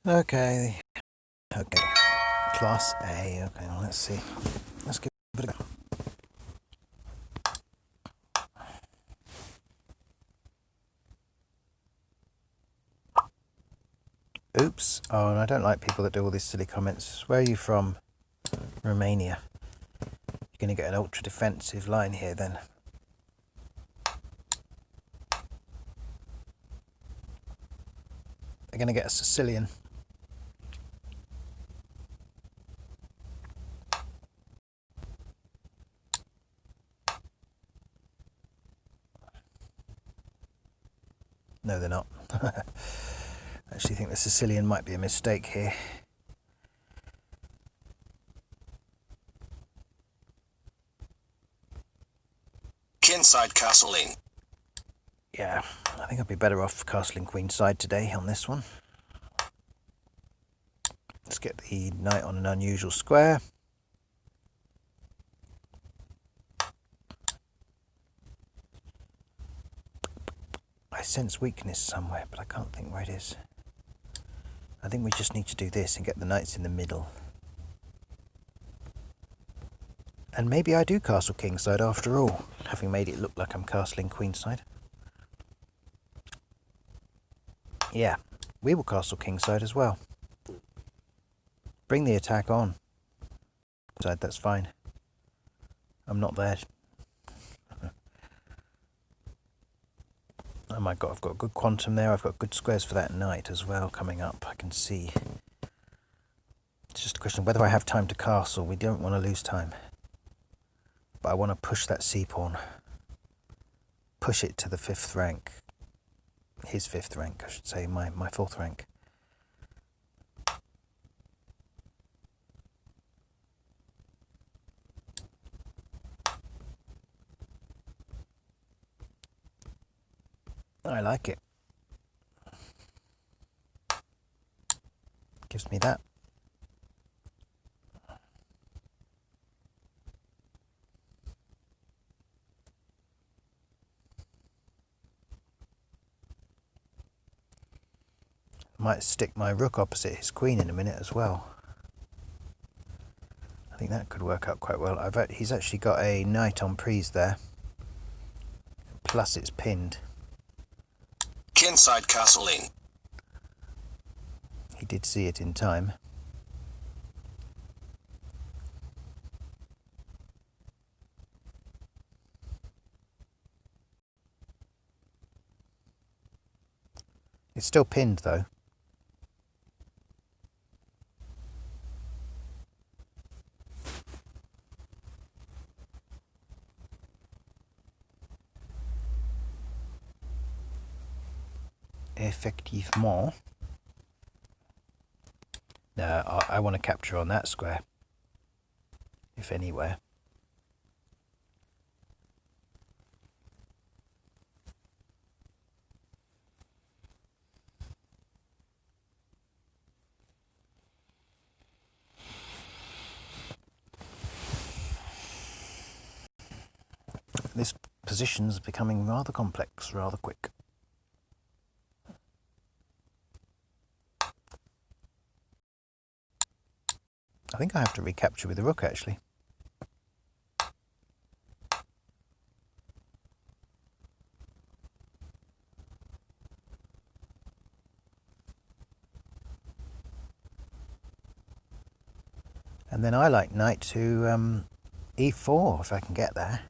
Okay, okay. Class A. Okay, well, let's see. Let's give it a go. Oops. Oh, and I don't like people that do all these silly comments. Where are you from? Romania. You're going to get an ultra defensive line here then. They're going to get a Sicilian. No, they're not. I actually think the Sicilian might be a mistake here. Kingside castling. Yeah, I think I'd be better off castling queenside today on this one. Let's get the knight on an unusual square. I sense weakness somewhere, but I can't think where it is. I think we just need to do this and get the knights in the middle. And maybe I do castle kingside after all, having made it look like I'm castling queenside. Yeah, we will castle kingside as well. Bring the attack on. That's fine. I'm not there. Oh my god, I've got a good quantum there. I've got good squares for that knight as well coming up. I can see. It's just a question of whether I have time to castle. We don't want to lose time. But I want to push that c-pawn. Push it to the 5th rank. His 5th rank, I should say. My 4th rank. I like it. Gives me that. Might stick my rook opposite his queen in a minute as well. I think that could work out quite well. He's actually got a knight on prise there. Plus it's pinned. Kingside castling. He did see it in time. It's still pinned though. Effectivement. No, I want to capture on that square. If anywhere. This position's becoming rather complex, rather quick. I think I have to recapture with the rook actually. And then I like knight to e4 if I can get there.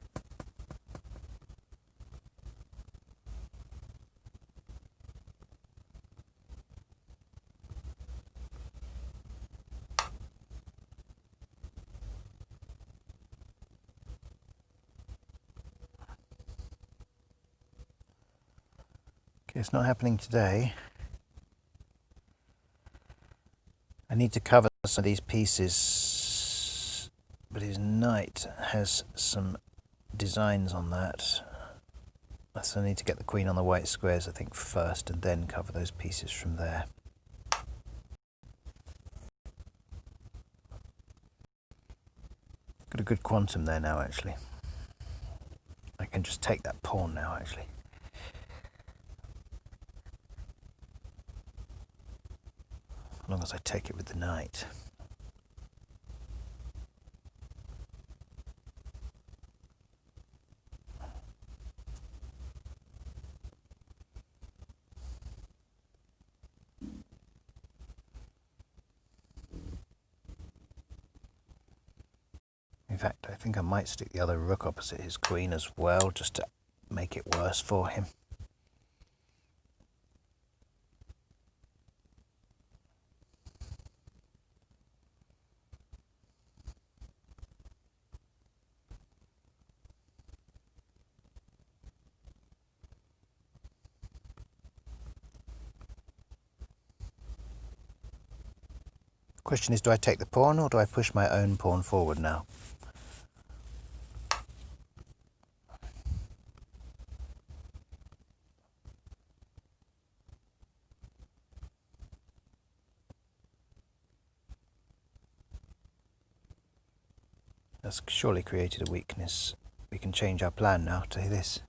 Okay, it's not happening today. I need to cover some of these pieces, but his knight has some designs on that. So I need to get the queen on the white squares, I think, first, and then cover those pieces from there. Got a good quantum there now, actually. I can just take that pawn now, actually. as long as I take it with the knight. In fact, I think I might stick the other rook opposite his queen as well, just to make it worse for him. Question is, do I take the pawn or do I push my own pawn forward now? That's surely created a weakness. We can change our plan now to this.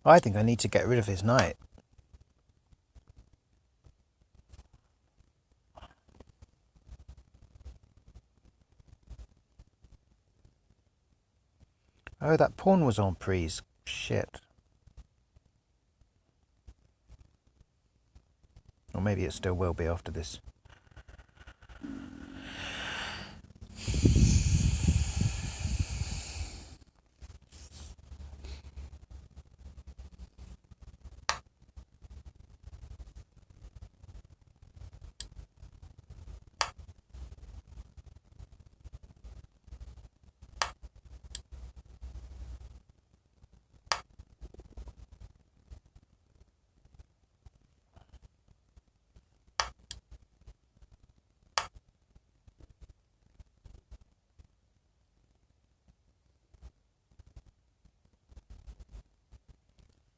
I think I need to get rid of his knight. Oh, that pawn was on prise. Shit. Or maybe it still will be after this.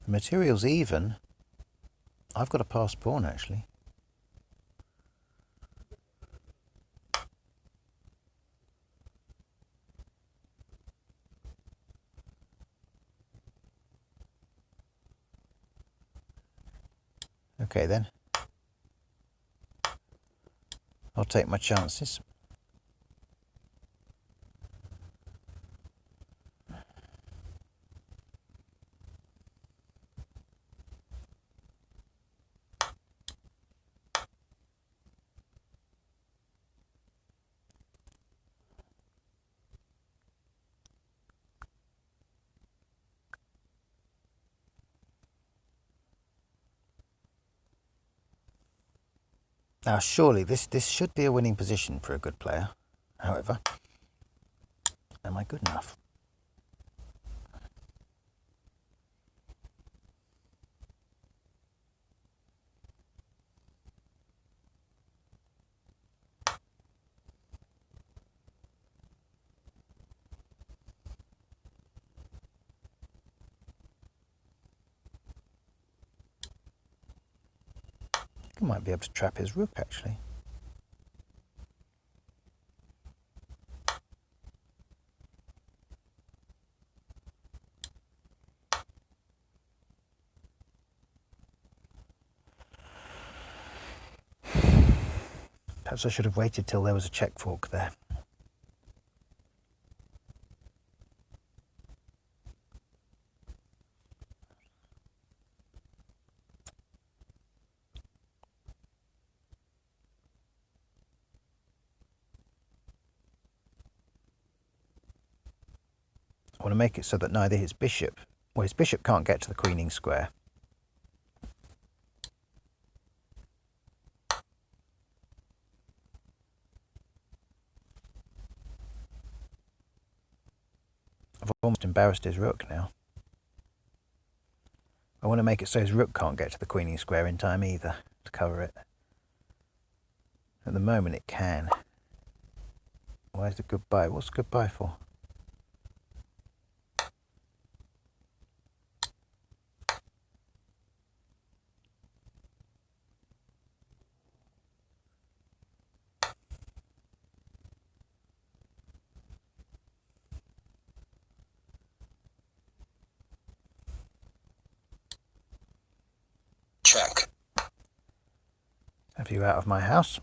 The material's even. I've got a passed pawn, actually. Okay, then. I'll take my chances. Now, surely this should be a winning position for a good player. However, am I good enough? I might be able to trap his rook, actually. Perhaps I should have waited till there was a check fork there. I want to make it so that neither his bishop, well, his bishop can't get to the queening square. I've almost embarrassed his rook now. I want to make it so his rook can't get to the queening square in time either to cover it. At the moment it can. Where's the goodbye? What's goodbye for? Check. Have you out of my house?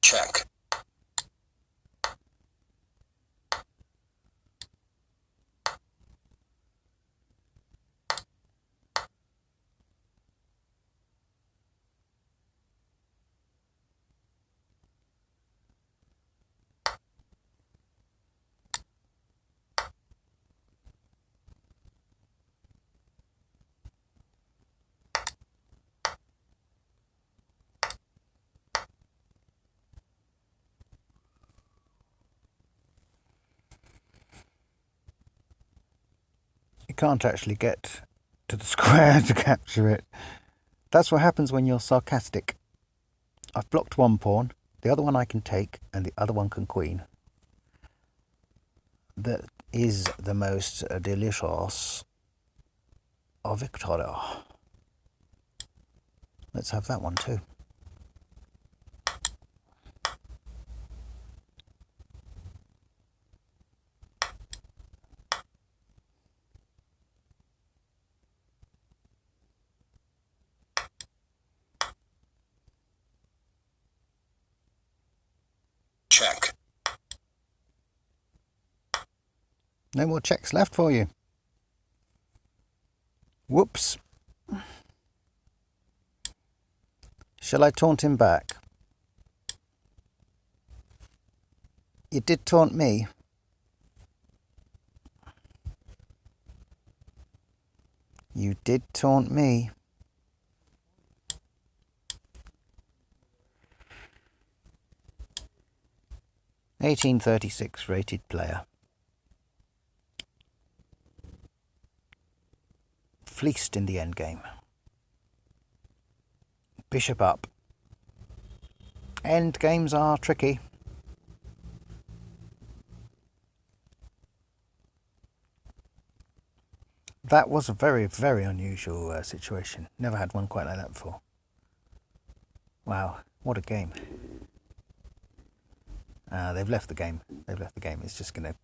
Check. You can't actually get to the square to capture it. That's what happens when you're sarcastic. I've blocked one pawn, the other one I can take, and the other one can queen. That is the most delicious of victoria. Let's have that one too. Check. No more checks left for you. Whoops. Shall I taunt him back? You did taunt me. You did taunt me. (1836) rated player. Fleeced in the endgame. Bishop up. Endgames are tricky. That was a very, very unusual situation. Never had one quite like that before. Wow, what a game. They've left the game. They've left the game. It's just going to...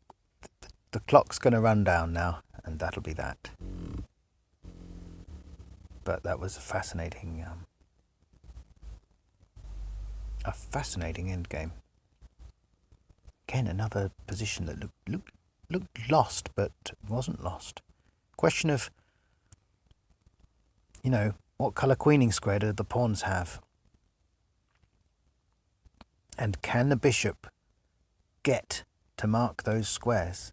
The clock's going to run down now, and that'll be that. But that was a fascinating endgame. Again, another position that looked lost, but wasn't lost. Question of, what colour queening square do the pawns have? And can the bishop get to mark those squares?